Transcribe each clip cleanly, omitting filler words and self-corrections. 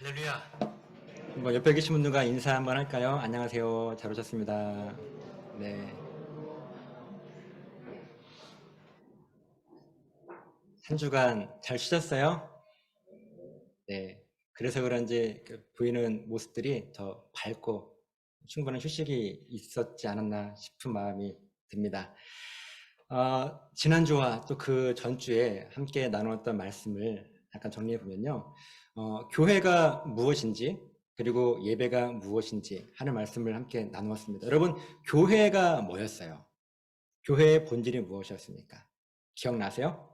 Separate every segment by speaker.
Speaker 1: 할렐루야.
Speaker 2: 뭐 옆에 계신 분들과 인사 한번 할까요? 안녕하세요. 잘 오셨습니다. 네. 한 주간 잘 쉬셨어요? 네. 그래서 그런지 보이는 모습들이 더 밝고 충분한 휴식이 있었지 않았나 싶은 마음이 듭니다. 지난주와 또 그 전주에 함께 나누었던 말씀을 약간 정리해 보면요. 교회가 무엇인지 그리고 예배가 무엇인지 하는 말씀을 함께 나누었습니다. 여러분, 교회가 뭐였어요? 교회의 본질이 무엇이었습니까? 기억나세요?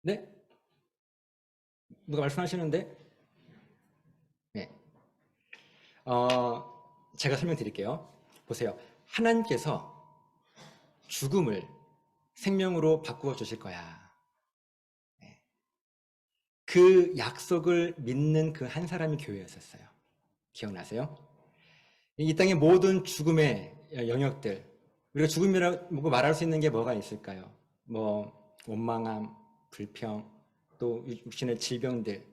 Speaker 2: 네? 누가 말씀하시는데? 네. 제가 설명드릴게요. 보세요. 하나님께서 죽음을 생명으로 바꾸어 주실 거야. 네. 그 약속을 믿는 그 한 사람이 교회였었어요. 기억나세요? 이 땅의 모든 죽음의 영역들, 우리가 죽음이라고 말할 수 있는 게 뭐가 있을까요? 뭐 원망함, 불평, 또 육신의 질병들,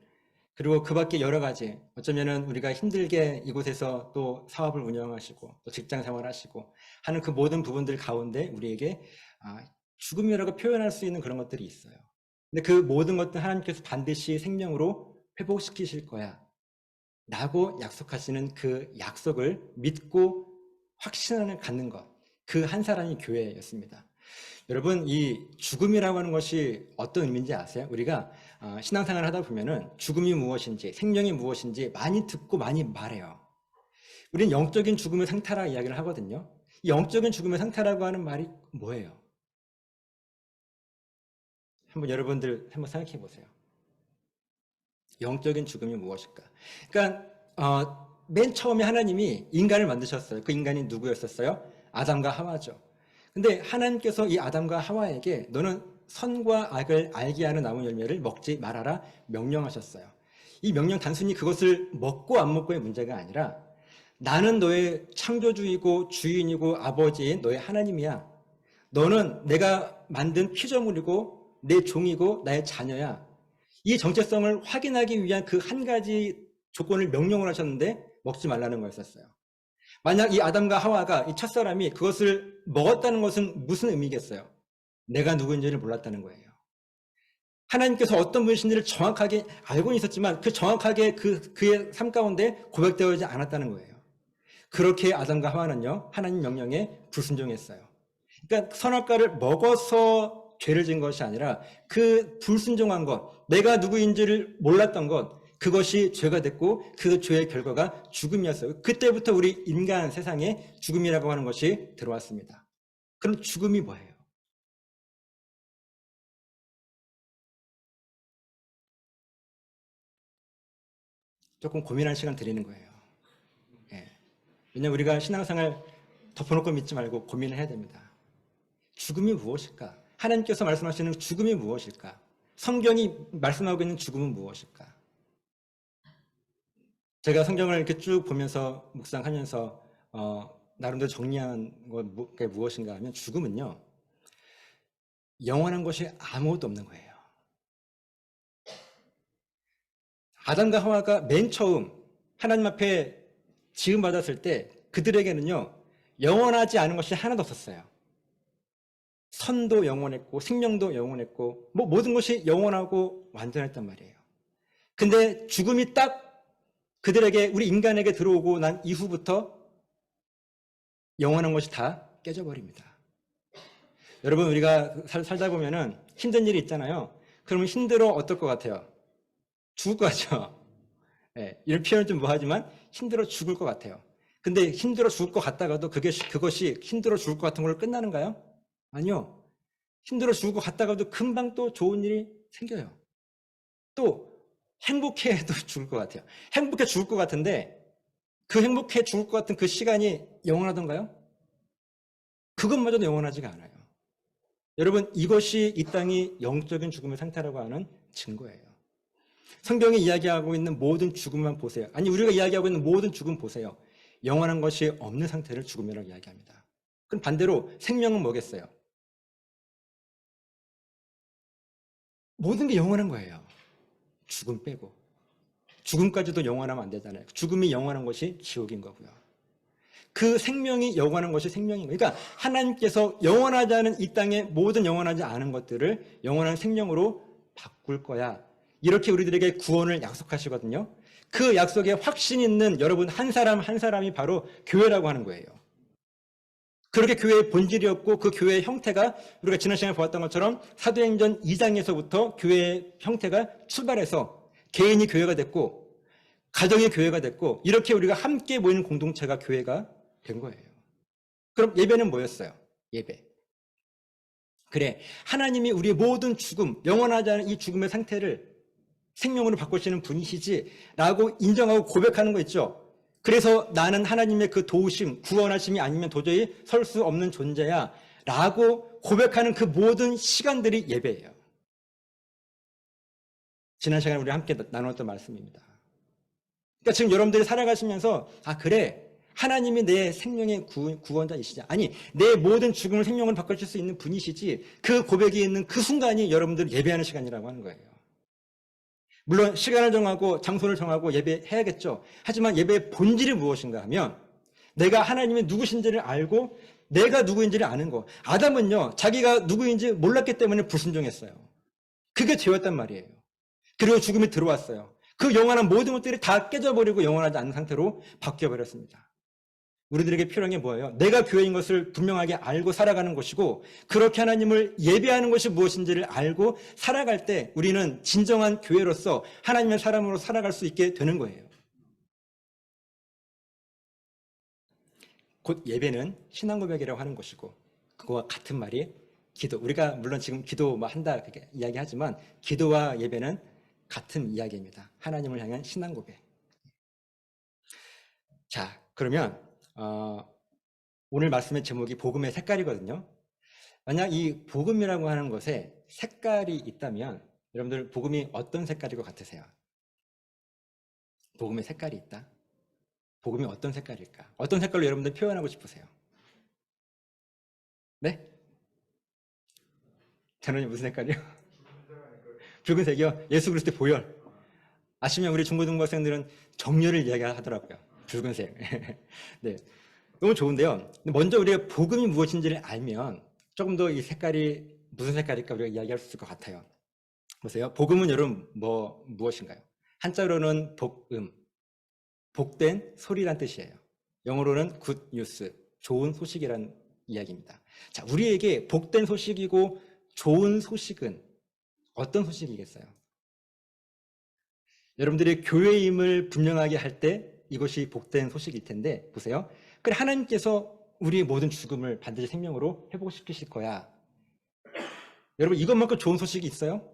Speaker 2: 그리고 그 밖에 여러 가지, 어쩌면은 우리가 힘들게 이곳에서 또 사업을 운영하시고 또 직장 생활하시고 하는 그 모든 부분들 가운데 우리에게 죽음이라고 표현할 수 있는 그런 것들이 있어요. 근데 그 모든 것들 하나님께서 반드시 생명으로 회복시키실 거야 라고 약속하시는 그 약속을 믿고 확신을 갖는 것, 그 한 사람이 교회였습니다. 여러분, 이 죽음이라고 하는 것이 어떤 의미인지 아세요? 우리가 신앙생활을 하다 보면은 죽음이 무엇인지, 생명이 무엇인지 많이 듣고 많이 말해요. 우리는 영적인 죽음의 상태라 이야기를 하거든요. 이 영적인 죽음의 상태라고 하는 말이 뭐예요? 한번 여러분들 한번 생각해 보세요. 영적인 죽음이 무엇일까? 그러니까 맨 처음에 하나님이 인간을 만드셨어요. 그 인간이 누구였었어요? 아담과 하와죠. 근데 하나님께서 이 아담과 하와에게 너는 선과 악을 알게 하는 나무 열매를 먹지 말아라 명령하셨어요. 이 명령 단순히 그것을 먹고 안 먹고의 문제가 아니라 나는 너의 창조주이고 주인이고 아버지인 너의 하나님이야. 너는 내가 만든 피조물이고 내 종이고 나의 자녀야. 이 정체성을 확인하기 위한 그 한 가지 조건을 명령을 하셨는데 먹지 말라는 거였었어요. 만약 이 아담과 하와가 이 첫사람이 그것을 먹었다는 것은 무슨 의미겠어요? 내가 누구인지를 몰랐다는 거예요. 하나님께서 어떤 분이신지를 정확하게 알고는 있었지만 그 정확하게 그의 삶 가운데 고백되어지지 않았다는 거예요. 그렇게 아담과 하와는요, 하나님 명령에 불순종했어요. 그러니까 선악과를 먹어서 죄를 지은 것이 아니라 그 불순종한 것, 내가 누구인지를 몰랐던 것, 그것이 죄가 됐고 그 죄의 결과가 죽음이었어요. 그때부터 우리 인간 세상에 죽음이라고 하는 것이 들어왔습니다. 그럼 죽음이 뭐예요? 조금 고민할 시간 드리는 거예요. 예. 왜냐하면 우리가 신앙생활 덮어놓고 믿지 말고 고민을 해야 됩니다. 죽음이 무엇일까? 하나님께서 말씀하시는 죽음이 무엇일까? 성경이 말씀하고 있는 죽음은 무엇일까? 제가 성경을 이렇게 쭉 보면서 묵상하면서 나름대로 정리한 게 무엇인가 하면 죽음은요, 영원한 것이 아무것도 없는 거예요. 아담과 하와가 맨 처음 하나님 앞에 지음받았을 때 그들에게는요, 영원하지 않은 것이 하나도 없었어요. 선도 영원했고 생명도 영원했고 뭐 모든 것이 영원하고 완전했단 말이에요. 근데 죽음이 딱 그들에게, 우리 인간에게 들어오고 난 이후부터 영원한 것이 다 깨져버립니다. 여러분, 우리가 살다 보면은 힘든 일이 있잖아요. 그러면 힘들어 어떨 것 같아요? 죽을 것 같죠? 네, 이런 표현은 좀 뭐하지만 힘들어 죽을 것 같아요. 근데 힘들어 죽을 것 같다가도 그것이 힘들어 죽을 것 같은 걸로 끝나는가요? 아니요. 힘들어 죽을 것 같다가도 금방 또 좋은 일이 생겨요. 또 행복해도 죽을 것 같아요. 행복해 죽을 것 같은데 그 행복해 죽을 것 같은 그 시간이 영원하던가요? 그것마저도 영원하지가 않아요. 여러분, 이것이 이 땅이 영적인 죽음의 상태라고 하는 증거예요. 성경이 이야기하고 있는 모든 죽음만 보세요. 아니, 우리가 이야기하고 있는 모든 죽음 보세요. 영원한 것이 없는 상태를 죽음이라고 이야기합니다. 그럼 반대로 생명은 뭐겠어요? 모든 게 영원한 거예요. 죽음 빼고. 죽음까지도 영원하면 안 되잖아요. 죽음이 영원한 것이 지옥인 거고요. 그 생명이 영원한 것이 생명인 거예요. 그러니까 하나님께서 영원하지 않은 이 땅의 모든 영원하지 않은 것들을 영원한 생명으로 바꿀 거야. 이렇게 우리들에게 구원을 약속하시거든요. 그 약속에 확신 있는 여러분 한 사람 한 사람이 바로 교회라고 하는 거예요. 그렇게 교회의 본질이었고 그 교회의 형태가 우리가 지난 시간에 보았던 것처럼 사도행전 2장에서부터 교회의 형태가 출발해서 개인이 교회가 됐고 가정이 교회가 됐고 이렇게 우리가 함께 모이는 공동체가 교회가 된 거예요. 그럼 예배는 뭐였어요? 예배. 그래, 하나님이 우리의 모든 죽음, 영원하지 않은 이 죽음의 상태를 생명으로 바꾸시는 분이시지 라고 인정하고 고백하는 거 있죠. 그래서 나는 하나님의 그 도우심, 구원하심이 아니면 도저히 설 수 없는 존재야 라고 고백하는 그 모든 시간들이 예배예요. 지난 시간에 우리 함께 나눴던 말씀입니다. 그러니까 지금 여러분들이 살아가시면서 그래, 하나님이 내 생명의 구원자이시지, 아니 내 모든 죽음을 생명으로 바꿔줄 수 있는 분이시지, 그 고백이 있는 그 순간이 여러분들 예배하는 시간이라고 하는 거예요. 물론 시간을 정하고 장소를 정하고 예배해야겠죠. 하지만 예배의 본질이 무엇인가 하면 내가 하나님의 누구신지를 알고 내가 누구인지를 아는 거. 아담은요, 자기가 누구인지 몰랐기 때문에 불순종했어요. 그게 죄였단 말이에요. 그리고 죽음이 들어왔어요. 그 영원한 모든 것들이 다 깨져버리고 영원하지 않은 상태로 바뀌어버렸습니다. 우리들에게 필요한 게 뭐예요? 내가 교회인 것을 분명하게 알고 살아가는 것이고, 그렇게 하나님을 예배하는 것이 무엇인지를 알고 살아갈 때 우리는 진정한 교회로서 하나님의 사람으로 살아갈 수 있게 되는 거예요. 곧 예배는 신앙 고백이라고 하는 것이고, 그거와 같은 말이 기도. 우리가 물론 지금 기도 뭐 한다 그렇게 이야기하지만 기도와 예배는 같은 이야기입니다. 하나님을 향한 신앙 고백. 자, 그러면 오늘 말씀의 제목이 복음의 색깔이거든요. 만약 이 복음이라고 하는 것에 색깔이 있다면 여러분들 복음이 어떤 색깔일 것 같으세요? 복음의 색깔이 있다? 복음이 어떤 색깔일까? 어떤 색깔로 여러분들 표현하고 싶으세요? 네? 저는 무슨 색깔이요? 붉은색이요? 예수 그리스도의 보혈. 아시면 우리 중고등부학생들은 정렬을 이야기하더라고요. 붉은색. 네, 너무 좋은데요. 먼저 우리가 복음이 무엇인지를 알면 조금 더 이 색깔이 무슨 색깔일까 우리가 이야기할 수 있을 것 같아요. 보세요. 복음은 여러분 무엇인가요? 한자로는 복음, 복된 소리란 뜻이에요. 영어로는 good news, 좋은 소식이란 이야기입니다. 자, 우리에게 복된 소식이고 좋은 소식은 어떤 소식이겠어요? 여러분들이 교회임을 분명하게 할 때 이것이 복된 소식일 텐데, 보세요. 그래, 하나님께서 우리의 모든 죽음을 반드시 생명으로 회복시키실 거야. 여러분, 이것만큼 좋은 소식이 있어요?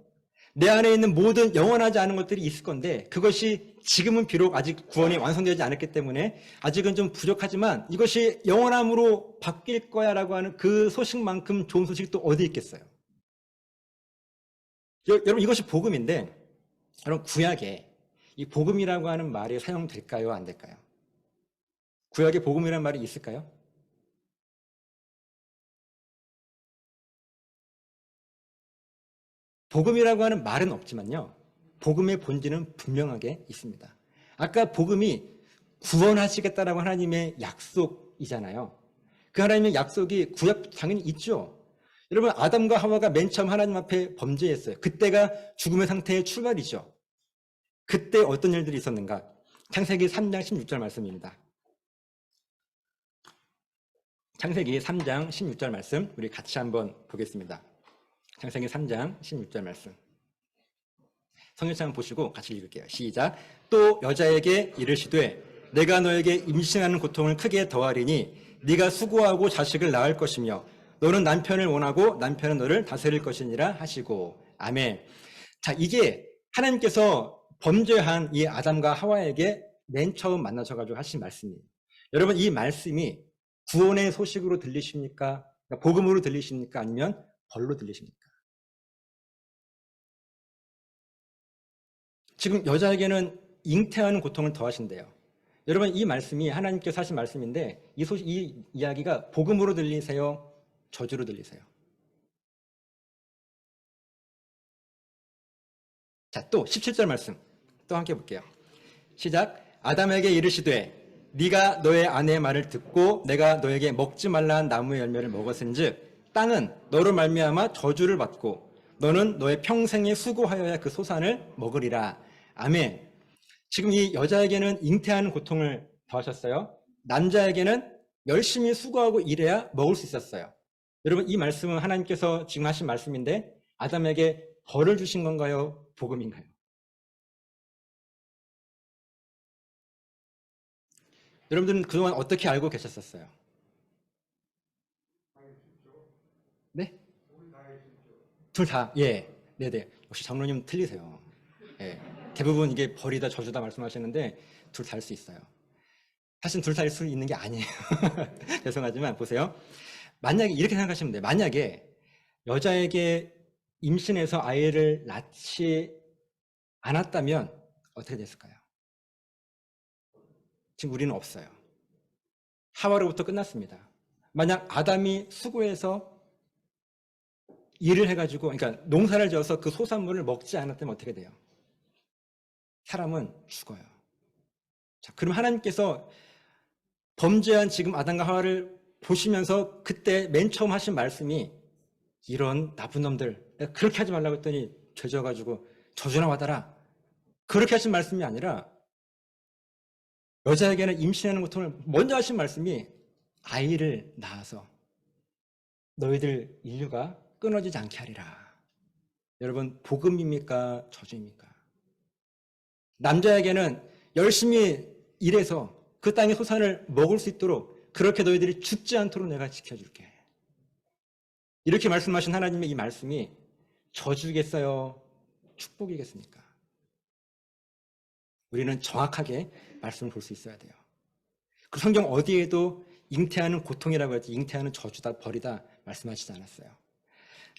Speaker 2: 내 안에 있는 모든 영원하지 않은 것들이 있을 건데, 그것이 지금은 비록 아직 구원이 완성되지 않았기 때문에 아직은 좀 부족하지만 이것이 영원함으로 바뀔 거야 라고 하는 그 소식만큼 좋은 소식이 또 어디 있겠어요? 여러분, 이것이 복음인데, 여러분, 구약에 이 복음이라고 하는 말이 사용될까요? 안 될까요? 구약에 복음이라는 말이 있을까요? 복음이라고 하는 말은 없지만요, 복음의 본질은 분명하게 있습니다. 아까 복음이 구원하시겠다라고 하나님의 약속이잖아요. 그 하나님의 약속이 구약 당연히 있죠. 여러분, 아담과 하와가 맨 처음 하나님 앞에 범죄했어요. 그때가 죽음의 상태의 출발이죠. 그때 어떤 일들이 있었는가? 창세기 3장 16절 말씀입니다. 창세기 3장 16절 말씀 우리 같이 한번 보겠습니다. 창세기 3장 16절 말씀. 성경창 보시고 같이 읽을게요. 시작. 또 여자에게 이르시되 내가 너에게 임신하는 고통을 크게 더하리니 네가 수고하고 자식을 낳을 것이며 너는 남편을 원하고 남편은 너를 다스릴 것이니라 하시고. 아멘. 자, 이게 하나님께서 범죄한 이 아담과 하와에게 맨 처음 만나셔가지고 하신 말씀이에요. 여러분, 이 말씀이 구원의 소식으로 들리십니까? 복음으로 들리십니까? 아니면 벌로 들리십니까? 지금 여자에게는 잉태하는 고통을 더하신대요. 여러분, 이 말씀이 하나님께서 하신 말씀인데 이 이야기가 복음으로 들리세요? 저주로 들리세요? 자, 또 17절 말씀 또 함께 볼게요. 시작. 아담에게 이르시되 네가 너의 아내의 말을 듣고 내가 너에게 먹지 말라 한 나무의 열매를 먹었은즉 땅은 너로 말미암아 저주를 받고 너는 너의 평생에 수고하여야 그 소산을 먹으리라. 아멘. 지금 이 여자에게는 잉태하는 고통을 더하셨어요. 남자에게는 열심히 수고하고 일해야 먹을 수 있었어요. 여러분, 이 말씀은 하나님께서 지금 하신 말씀인데 아담에게 벌을 주신 건가요? 복음인가요? 여러분들은 그동안 어떻게 알고 계셨었어요? 네? 둘 다. 예. 네네. 역시 장로님 틀리세요. 예. 대부분 이게 벌이다 저주다 말씀하시는데 둘 다 할 수 있어요. 사실 둘 다 할 수 있는 게 아니에요. 죄송하지만 보세요. 만약에 이렇게 생각하시면 돼요. 만약에 여자에게 임신해서 아이를 낳지 않았다면 어떻게 됐을까요? 지금 우리는 없어요. 하와로부터 끝났습니다. 만약 아담이 수고해서 일을 해가지고, 그러니까 농사를 지어서 그 소산물을 먹지 않았다면 어떻게 돼요? 사람은 죽어요. 자, 그럼 하나님께서 범죄한 지금 아담과 하와를 보시면서 그때 맨 처음 하신 말씀이 이런 나쁜 놈들, 내가 그렇게 하지 말라고 했더니 죄져가지고 저주나 받아라. 그렇게 하신 말씀이 아니라 여자에게는 임신하는 고통을 먼저 하신 말씀이 아이를 낳아서 너희들 인류가 끊어지지 않게 하리라. 여러분, 복음입니까? 저주입니까? 남자에게는 열심히 일해서 그 땅의 소산을 먹을 수 있도록 그렇게 너희들이 죽지 않도록 내가 지켜줄게. 이렇게 말씀하신 하나님의 이 말씀이 저주겠어요? 축복이겠습니까? 우리는 정확하게 말씀을 볼 수 있어야 돼요. 그 성경 어디에도 잉태하는 고통이라고 했지 잉태하는 저주다 벌이다 말씀하시지 않았어요.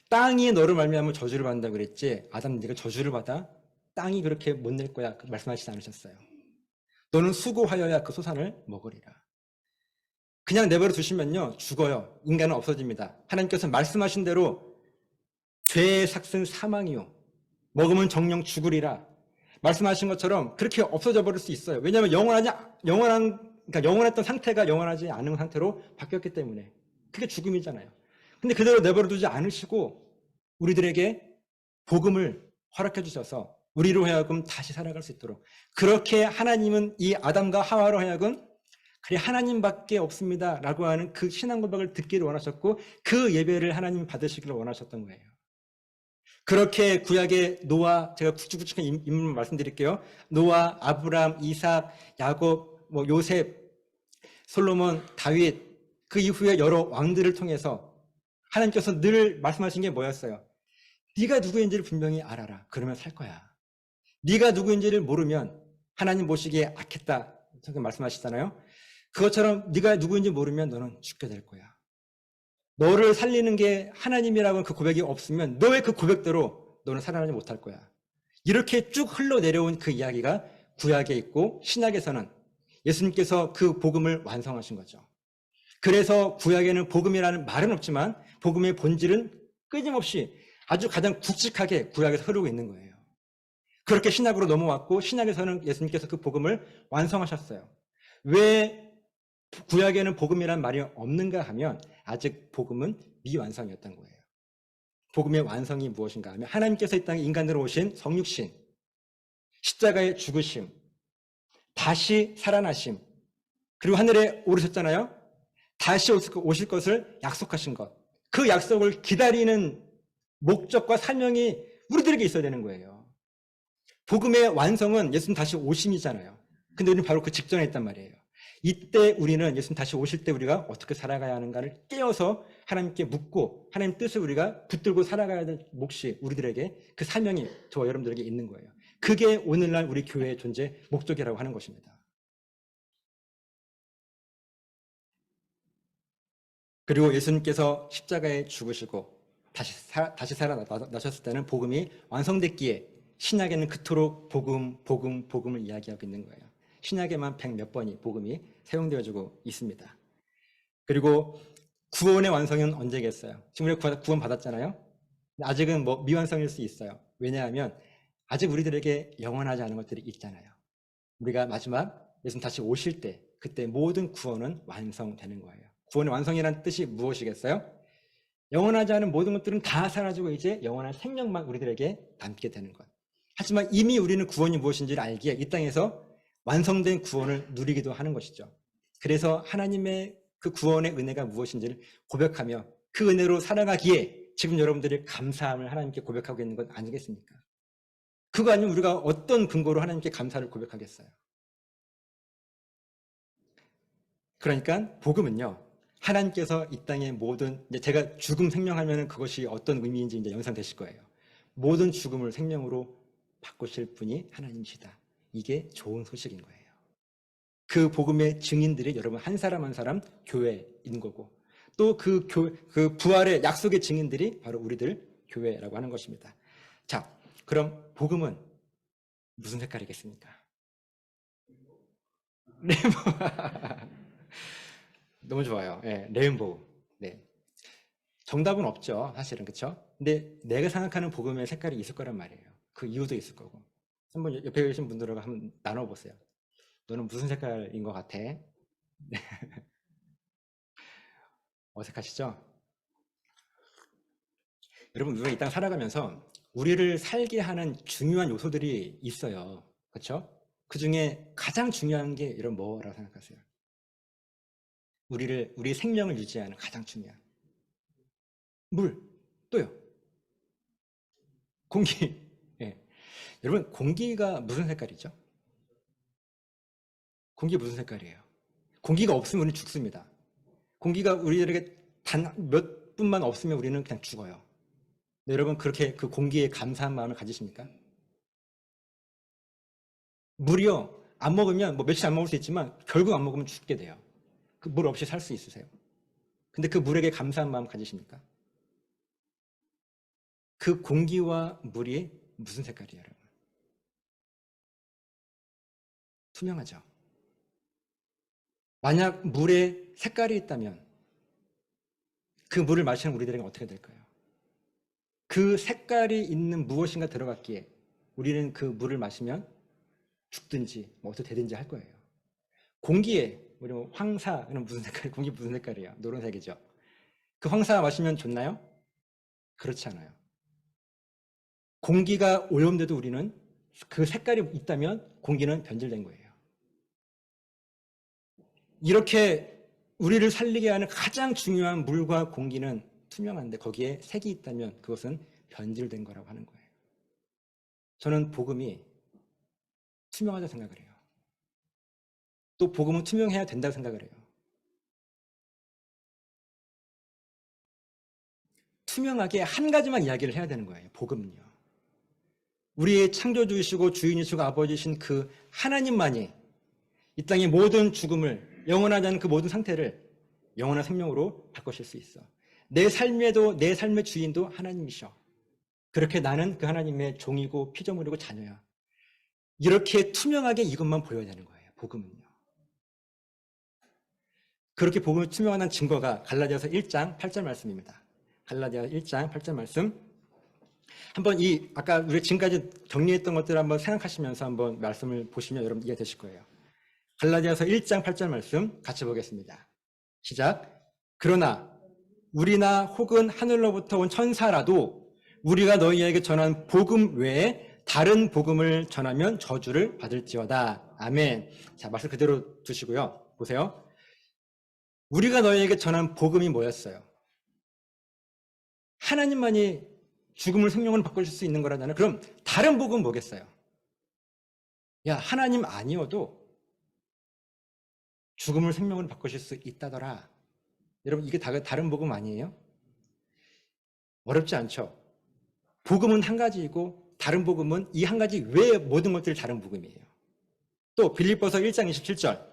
Speaker 2: 땅이 너를 말미암아 저주를 받는다고 그랬지 아담 네가 저주를 받아? 땅이 그렇게 못 낼 거야 말씀하시지 않으셨어요. 너는 수고하여야 그 소산을 먹으리라. 그냥 내버려 두시면요 죽어요. 인간은 없어집니다. 하나님께서 말씀하신 대로 죄의 삭은 사망이요 먹으면 정령 죽으리라 말씀하신 것처럼 그렇게 없어져 버릴 수 있어요. 왜냐하면 그러니까 영원했던 상태가 영원하지 않은 상태로 바뀌었기 때문에 그게 죽음이잖아요. 근데 그대로 내버려 두지 않으시고 우리들에게 복음을 허락해 주셔서 우리로 하여금 다시 살아갈 수 있도록 그렇게 하나님은 이 아담과 하와로 하여금 그래 하나님밖에 없습니다 라고 하는 그 신앙 고백을 듣기를 원하셨고 그 예배를 하나님 받으시기를 원하셨던 거예요. 그렇게 구약의 노아, 제가 구축구축한 인물 말씀드릴게요. 노아, 아브람, 이삭, 야곱, 요셉, 솔로몬, 다윗 그 이후에 여러 왕들을 통해서 하나님께서 늘 말씀하신 게 뭐였어요? 네가 누구인지를 분명히 알아라. 그러면 살 거야. 네가 누구인지를 모르면 하나님 보시기에 악했다. 저렇게 말씀하시잖아요. 그것처럼 네가 누구인지 모르면 너는 죽게 될 거야. 너를 살리는 게 하나님이라고 그 고백이 없으면 너의 그 고백대로 너는 살아나지 못할 거야. 이렇게 쭉 흘러내려온 그 이야기가 구약에 있고 신약에서는 예수님께서 그 복음을 완성하신 거죠. 그래서 구약에는 복음이라는 말은 없지만 복음의 본질은 끊임없이 아주 가장 굵직하게 구약에서 흐르고 있는 거예요. 그렇게 신약으로 넘어왔고 신약에서는 예수님께서 그 복음을 완성하셨어요. 왜 구약에는 복음이라는 말이 없는가 하면 아직 복음은 미완성이었던 거예요. 복음의 완성이 무엇인가 하면 하나님께서 이 땅에 인간으로 오신 성육신, 십자가의 죽으심, 다시 살아나심, 그리고 하늘에 오르셨잖아요. 다시 오실 것을 약속하신 것. 그 약속을 기다리는 목적과 사명이 우리들에게 있어야 되는 거예요. 복음의 완성은 예수님 다시 오심이잖아요. 근데 우리는 바로 그 직전에 있단 말이에요. 이때 우리는 예수님 다시 오실 때 우리가 어떻게 살아가야 하는가를 깨어서 하나님께 묻고 하나님 뜻을 우리가 붙들고 살아가야 될 몫이 우리들에게 그 사명이 저와 여러분들에게 있는 거예요. 그게 오늘날 우리 교회의 존재 목적이라고 하는 것입니다. 그리고 예수님께서 십자가에 죽으시고 다시 살아나셨을 때는 복음이 완성됐기에 신약에는 그토록 복음을 이야기하고 있는 거예요. 신약에만 100몇 번이 복음이 사용되어지고 있습니다. 그리고 구원의 완성은 언제겠어요? 지금 우리가 구원 받았잖아요. 아직은 미완성일 수 있어요. 왜냐하면 아직 우리들에게 영원하지 않은 것들이 있잖아요. 우리가 마지막 예수님 다시 오실 때 그때 모든 구원은 완성되는 거예요. 구원의 완성이라는 뜻이 무엇이겠어요? 영원하지 않은 모든 것들은 다 사라지고 이제 영원한 생명만 우리들에게 남게 되는 것. 하지만 이미 우리는 구원이 무엇인지를 알기에 이 땅에서 완성된 구원을 누리기도 하는 것이죠. 그래서 하나님의 그 구원의 은혜가 무엇인지를 고백하며 그 은혜로 살아가기에 지금 여러분들이 감사함을 하나님께 고백하고 있는 것 아니겠습니까? 그거 아니면 우리가 어떤 근거로 하나님께 감사를 고백하겠어요? 그러니까 복음은요, 하나님께서 이 땅의 모든, 이제 제가 죽음 생명하면 그것이 어떤 의미인지 이제 연상되실 거예요. 모든 죽음을 생명으로 바꾸실 분이 하나님이시다. 이게 좋은 소식인 거예요. 그 복음의 증인들이 여러분 한 사람 한 사람 교회인 거고, 또 그 부활의 약속의 증인들이 바로 우리들 교회라고 하는 것입니다. 자, 그럼 복음은 무슨 색깔이겠습니까? 너무 좋아요. 네, 레인보우. 네. 정답은 없죠, 사실은. 그렇죠? 근데 내가 생각하는 복음의 색깔이 있을 거란 말이에요. 그 이유도 있을 거고. 한번 옆에 계신 분들과 한번 나눠보세요. 너는 무슨 색깔인 것 같아? 어색하시죠? 여러분, 우리가 이 땅 살아가면서 우리를 살게 하는 중요한 요소들이 있어요. 그렇죠? 그 중에 가장 중요한 게 이런 뭐라고 생각하세요? 우리 생명을 유지하는 가장 중요한 물, 또요. 공기. 예. 여러분, 공기가 무슨 색깔이죠? 공기 무슨 색깔이에요? 공기가 없으면 우리는 죽습니다. 공기가 우리들에게 단 몇 분만 없으면 우리는 그냥 죽어요. 네, 여러분 그렇게 그 공기에 감사한 마음을 가지십니까? 물이요, 안 먹으면 뭐 며칠 안 먹을 수 있지만 결국 안 먹으면 죽게 돼요. 그 물 없이 살 수 있으세요? 근데 그 물에게 감사한 마음 가지십니까? 그 공기와 물이 무슨 색깔이에요, 여러분? 투명하죠. 만약 물에 색깔이 있다면 그 물을 마시는 우리들에게 어떻게 될까요? 그 색깔이 있는 무엇인가 들어갔기에 우리는 그 물을 마시면 죽든지 뭐 어떻게 되든지 할 거예요. 공기에 우리 뭐 황사는 무슨 색깔? 공기 무슨 색깔이에요? 노란색이죠. 그 황사 마시면 좋나요? 그렇지 않아요. 공기가 오염돼도 우리는 그 색깔이 있다면 공기는 변질된 거예요. 이렇게 우리를 살리게 하는 가장 중요한 물과 공기는 투명한데 거기에 색이 있다면 그것은 변질된 거라고 하는 거예요. 저는 복음이 투명하다고 생각을 해요. 또 복음은 투명해야 된다고 생각을 해요. 투명하게 한 가지만 이야기를 해야 되는 거예요. 복음은요. 우리의 창조주이시고 주인이시고 아버지신 그 하나님만이 이 땅의 모든 죽음을, 영원하지 않은 그 모든 상태를 영원한 생명으로 바꾸실 수 있어. 내 삶에도, 내 삶의 주인도 하나님이셔. 그렇게 나는 그 하나님의 종이고 피조물이고 자녀야. 이렇게 투명하게 이것만 보여야 되는 거예요. 복음은요. 그렇게 복음을 투명한 증거가 갈라디아서 1장 8절 말씀입니다. 갈라디아 1장 8절 말씀. 한번 아까 우리 지금까지 정리했던 것들을 한번 생각하시면서 한번 말씀을 보시면 여러분 이해되실 거예요. 갈라디아서 1장 8절 말씀 같이 보겠습니다. 시작. 그러나 우리나 혹은 하늘로부터 온 천사라도 우리가 너희에게 전한 복음 외에 다른 복음을 전하면 저주를 받을지어다. 아멘. 자, 말씀 그대로 두시고요. 보세요. 우리가 너희에게 전한 복음이 뭐였어요? 하나님만이 죽음을 생명으로 바꾸실 수 있는 거라잖아요. 그럼 다른 복음은 뭐겠어요? 야, 하나님 아니어도 죽음을 생명으로 바꾸실 수 있다더라. 여러분, 이게 다른 복음 아니에요? 어렵지 않죠? 복음은 한 가지이고 다른 복음은 이 한 가지 외의 모든 것들이 다른 복음이에요. 또 빌립보서 1장 27절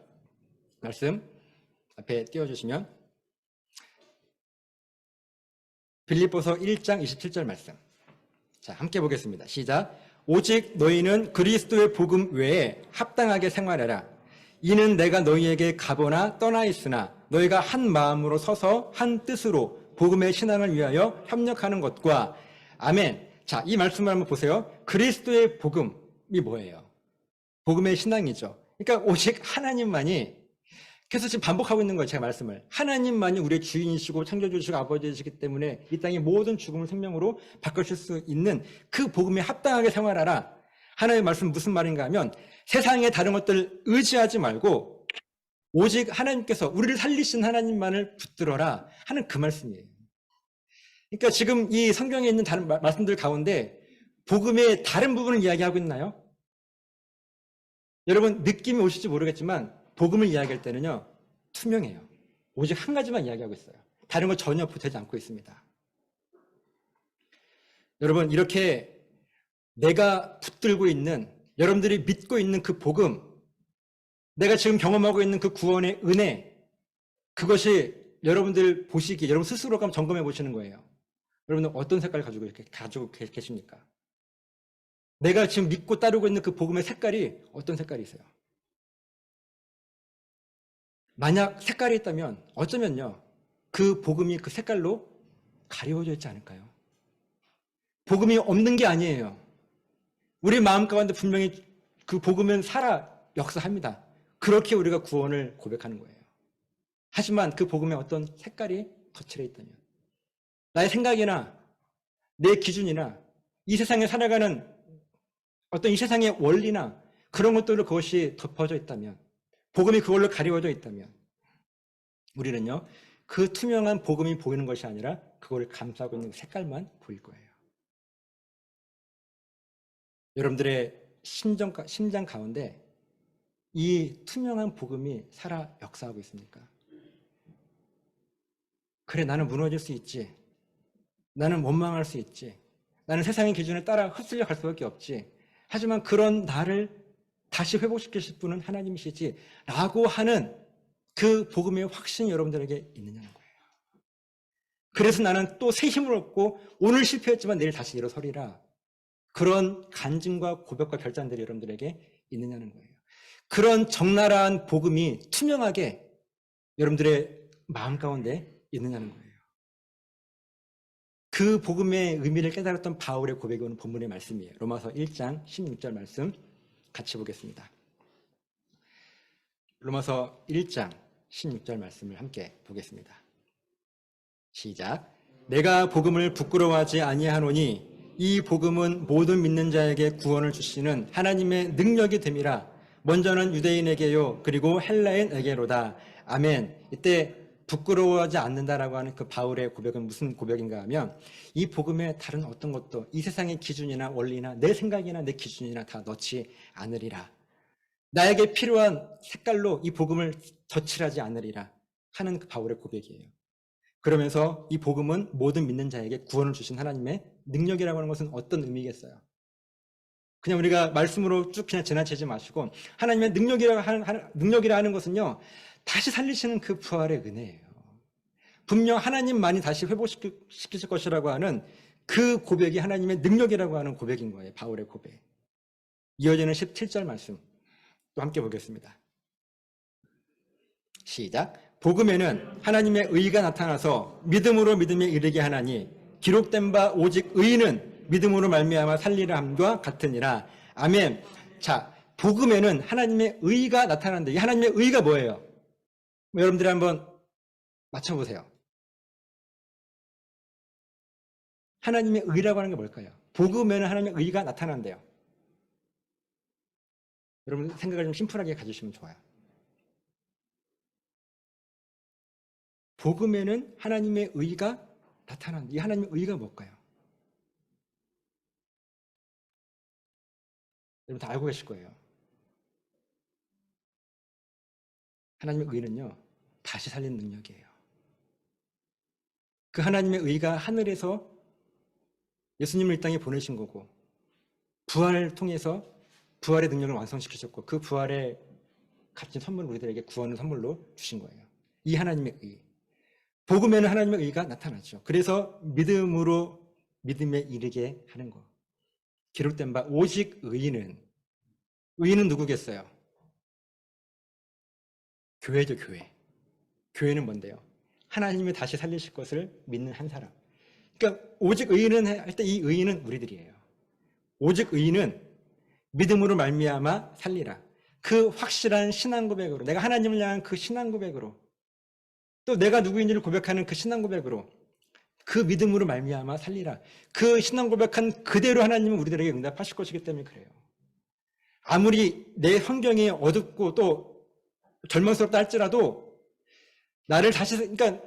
Speaker 2: 말씀 앞에 띄워주시면, 빌립보서 1장 27절 말씀. 자, 함께 보겠습니다. 시작. 오직 너희는 그리스도의 복음 외에 합당하게 생활해라. 이는 내가 너희에게 가보나 떠나 있으나 너희가 한 마음으로 서서 한 뜻으로 복음의 신앙을 위하여 협력하는 것과. 아멘. 자, 이 말씀을 한번 보세요. 그리스도의 복음이 뭐예요? 복음의 신앙이죠. 그러니까 오직 하나님만이, 그래서 지금 반복하고 있는 거예요. 제가 말씀을. 하나님만이 우리의 주인이시고 창조주시고 아버지이시기 때문에 이 땅의 모든 죽음을 생명으로 바꾸실 수 있는 그 복음에 합당하게 생활하라. 하나님의 말씀 무슨 말인가 하면 세상의 다른 것들 의지하지 말고 오직 하나님께서 우리를 살리신 하나님만을 붙들어라 하는 그 말씀이에요. 그러니까 지금 이 성경에 있는 다른 말씀들 가운데 복음의 다른 부분을 이야기하고 있나요? 여러분 느낌이 오실지 모르겠지만 복음을 이야기할 때는요 투명해요. 오직 한 가지만 이야기하고 있어요. 다른 거 전혀 보태지 않고 있습니다. 여러분 이렇게 내가 붙들고 있는, 여러분들이 믿고 있는 그 복음, 내가 지금 경험하고 있는 그 구원의 은혜, 그것이 여러분들 보시기에 여러분 스스로가 한번 점검해 보시는 거예요. 여러분은 어떤 색깔을 가지고 계십니까? 내가 지금 믿고 따르고 있는 그 복음의 색깔이 어떤 색깔이세요? 만약 색깔이 있다면 어쩌면요 그 복음이 그 색깔로 가리워져 있지 않을까요? 복음이 없는 게 아니에요. 우리 마음 가운데 분명히 그 복음은 살아 역사합니다. 그렇게 우리가 구원을 고백하는 거예요. 하지만 그 복음에 어떤 색깔이 거칠어 있다면, 나의 생각이나 내 기준이나 이 세상에 살아가는 어떤 이 세상의 원리나 그런 것들로 그것이 덮어져 있다면, 복음이 그걸로 가리워져 있다면 우리는요 그 투명한 복음이 보이는 것이 아니라 그거를 감싸고 있는 색깔만 보일 거예요. 여러분들의 심장 가운데 이 투명한 복음이 살아 역사하고 있습니까? 그래, 나는 무너질 수 있지. 나는 원망할 수 있지. 나는 세상의 기준에 따라 휩쓸려 갈 수밖에 없지. 하지만 그런 나를 다시 회복시키실 분은 하나님이시지 라고 하는 그 복음의 확신이 여러분들에게 있느냐는 거예요. 그래서 나는 또 새 힘을 얻고 오늘 실패했지만 내일 다시 일어서리라. 그런 간증과 고백과 결단들이 여러분들에게 있느냐는 거예요. 그런 적나라한 복음이 투명하게 여러분들의 마음 가운데 있느냐는 거예요. 그 복음의 의미를 깨달았던 바울의 고백이 오는 본문의 말씀이에요. 로마서 1장 16절 말씀 같이 보겠습니다. 로마서 1장 16절 말씀을 함께 보겠습니다. 시작. 내가 복음을 부끄러워하지 아니하노니 이 복음은 모든 믿는 자에게 구원을 주시는 하나님의 능력이 됨이라. 먼저는 유대인에게요 그리고 헬라인에게로다. 아멘. 이때 부끄러워하지 않는다라고 하는 그 바울의 고백은 무슨 고백인가 하면 이 복음에 다른 어떤 것도 이 세상의 기준이나 원리나 내 생각이나 내 기준이나 다 넣지 않으리라. 나에게 필요한 색깔로 이 복음을 덧칠하지 않으리라 하는 그 바울의 고백이에요. 그러면서 이 복음은 모든 믿는 자에게 구원을 주신 하나님의 능력이라고 하는 것은 어떤 의미겠어요? 그냥 우리가 말씀으로 쭉 그냥 지나치지 마시고 하나님의 능력이라 하는 것은요 다시 살리시는 그 부활의 은혜예요. 분명 하나님만이 다시 회복시키실 것이라고 하는 그 고백이 하나님의 능력이라고 하는 고백인 거예요. 바울의 고백. 이어지는 17절 말씀 또 함께 보겠습니다. 시작. 복음에는 하나님의 의가 나타나서 믿음으로 믿음에 이르게 하나니 기록된 바 오직 의인은 믿음으로 말미암아 살리라 함과 같으니라. 아멘. 자, 복음에는 하나님의 의가 나타나는데 이 하나님의 의가 뭐예요? 여러분들이 한번 맞춰보세요. 하나님의 의라고 하는 게 뭘까요? 복음에는 하나님의 의가 나타난대요. 여러분 생각을 좀 심플하게 가지시면 좋아요. 복음에는 하나님의 의가 나타난다. 이 하나님의 의가 뭘까요? 여러분 다 알고 계실 거예요. 하나님의 의는요 다시 살리는 능력이에요. 그 하나님의 의가 하늘에서 예수님을 이 땅에 보내신 거고 부활을 통해서 부활의 능력을 완성시키셨고 그 부활의 값진 선물을 우리들에게 구원을 선물로 주신 거예요. 이 하나님의 의. 복음에는 하나님의 의가 나타나죠. 그래서 믿음으로 믿음에 이르게 하는 거. 기록된 바 오직 의인은 누구겠어요? 교회죠, 교회. 교회는 뭔데요? 하나님이 다시 살리실 것을 믿는 한 사람. 그러니까 오직 의인은 할 때 이 의인은 우리들이에요. 오직 의인은 믿음으로 말미암아 살리라. 그 확실한 신앙 고백으로, 내가 하나님을 향한 그 신앙 고백으로, 또 내가 누구인지를 고백하는 그 신앙 고백으로, 그 믿음으로 말미암아 살리라. 그 신앙 고백한 그대로 하나님은 우리들에게 응답하실 것이기 때문에 그래요. 아무리 내 환경이 어둡고 또 절망스럽다 할지라도 나를 다시, 그러니까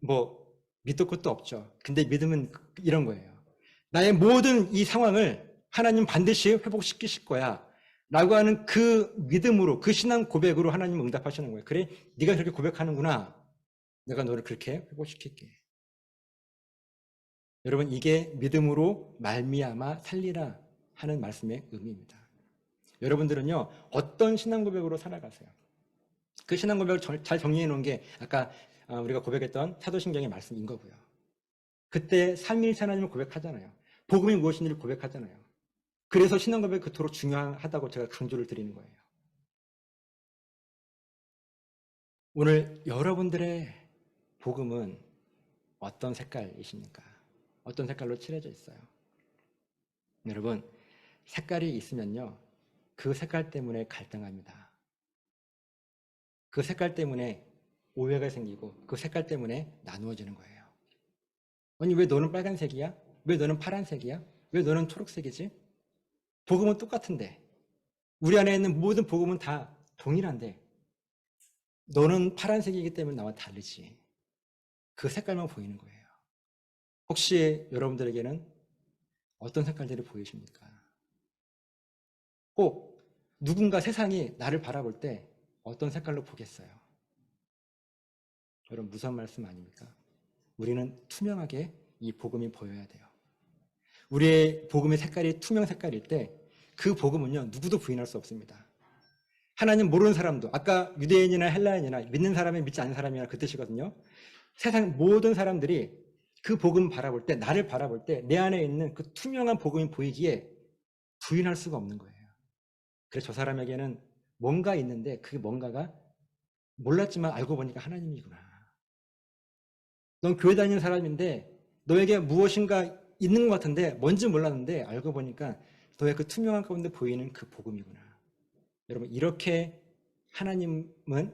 Speaker 2: 뭐 믿을 것도 없죠. 근데 믿음은 이런 거예요. 나의 모든 이 상황을 하나님 반드시 회복시키실 거야 라고 하는 그 믿음으로, 그 신앙 고백으로 하나님 응답하시는 거예요. 그래, 네가 그렇게 고백하는구나. 내가 너를 그렇게 회복시킬게. 여러분, 이게 믿음으로 말미암아 살리라 하는 말씀의 의미입니다. 여러분들은요, 어떤 신앙 고백으로 살아가세요? 그 신앙 고백을 잘 정리해 놓은 게 아까 우리가 고백했던 사도신경의 말씀인 거고요. 그때 삼위일체 하나님을 고백하잖아요. 복음이 무엇인지를 고백하잖아요. 그래서 신앙 고백이 그토록 중요하다고 제가 강조를 드리는 거예요. 오늘 여러분들의 복음은 어떤 색깔이십니까? 어떤 색깔로 칠해져 있어요? 여러분, 색깔이 있으면요, 그 색깔 때문에 갈등합니다. 그 색깔 때문에 오해가 생기고 그 색깔 때문에 나누어지는 거예요. 아니, 왜 너는 빨간색이야? 왜 너는 파란색이야? 왜 너는 초록색이지? 복음은 똑같은데, 우리 안에 있는 모든 복음은 다 동일한데 너는 파란색이기 때문에 나와 다르지. 그 색깔만 보이는 거예요. 혹시 여러분들에게는 어떤 색깔들이 보이십니까? 꼭 누군가 세상이 나를 바라볼 때 어떤 색깔로 보겠어요? 여러분, 무서운 말씀 아닙니까? 우리는 투명하게 이 복음이 보여야 돼요. 우리의 복음의 색깔이 투명 색깔일 때 그 복음은요, 누구도 부인할 수 없습니다. 하나님 모르는 사람도, 아까 유대인이나 헬라인이나 믿는 사람이 믿지 않는 사람이나 그 뜻이거든요. 세상 모든 사람들이 그 복음 바라볼 때, 나를 바라볼 때 내 안에 있는 그 투명한 복음이 보이기에 부인할 수가 없는 거예요. 그래서 저 사람에게는 뭔가 있는데 그게 뭔가가 몰랐지만 알고 보니까 하나님이구나. 넌 교회 다니는 사람인데 너에게 무엇인가 있는 것 같은데 뭔지 몰랐는데 알고 보니까 너의 그 투명한 가운데 보이는 그 복음이구나. 여러분, 이렇게 하나님은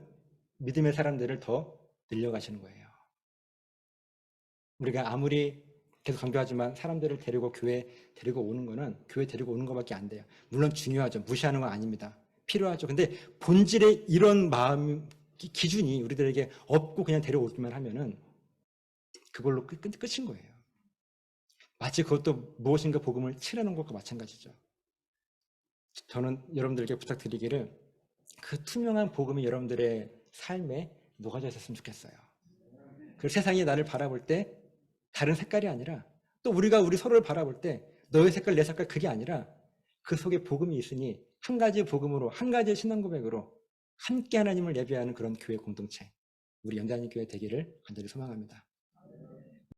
Speaker 2: 믿음의 사람들을 더 늘려가시는 거예요. 우리가 아무리 계속 강조하지만 사람들을 데리고 교회 데리고 오는 거는 교회 데리고 오는 것밖에 안 돼요. 물론 중요하죠. 무시하는 건 아닙니다. 필요하죠. 근데 본질의 이런 마음 기준이 우리들에게 없고 그냥 데려오기만 하면은 그걸로 끝인 거예요. 마치 그것도 무엇인가 복음을 칠하는 것과 마찬가지죠. 저는 여러분들에게 부탁드리기를 그 투명한 복음이 여러분들의 삶에 녹아져 있었으면 좋겠어요. 그 세상이 나를 바라볼 때 다른 색깔이 아니라 또 우리가 우리 서로를 바라볼 때 너의 색깔 내 색깔 그게 아니라 그 속에 복음이 있으니 한 가지 복음으로 한 가지 신앙 고백으로 함께 하나님을 예배하는 그런 교회 공동체, 우리 연단이 교회 되기를 간절히 소망합니다.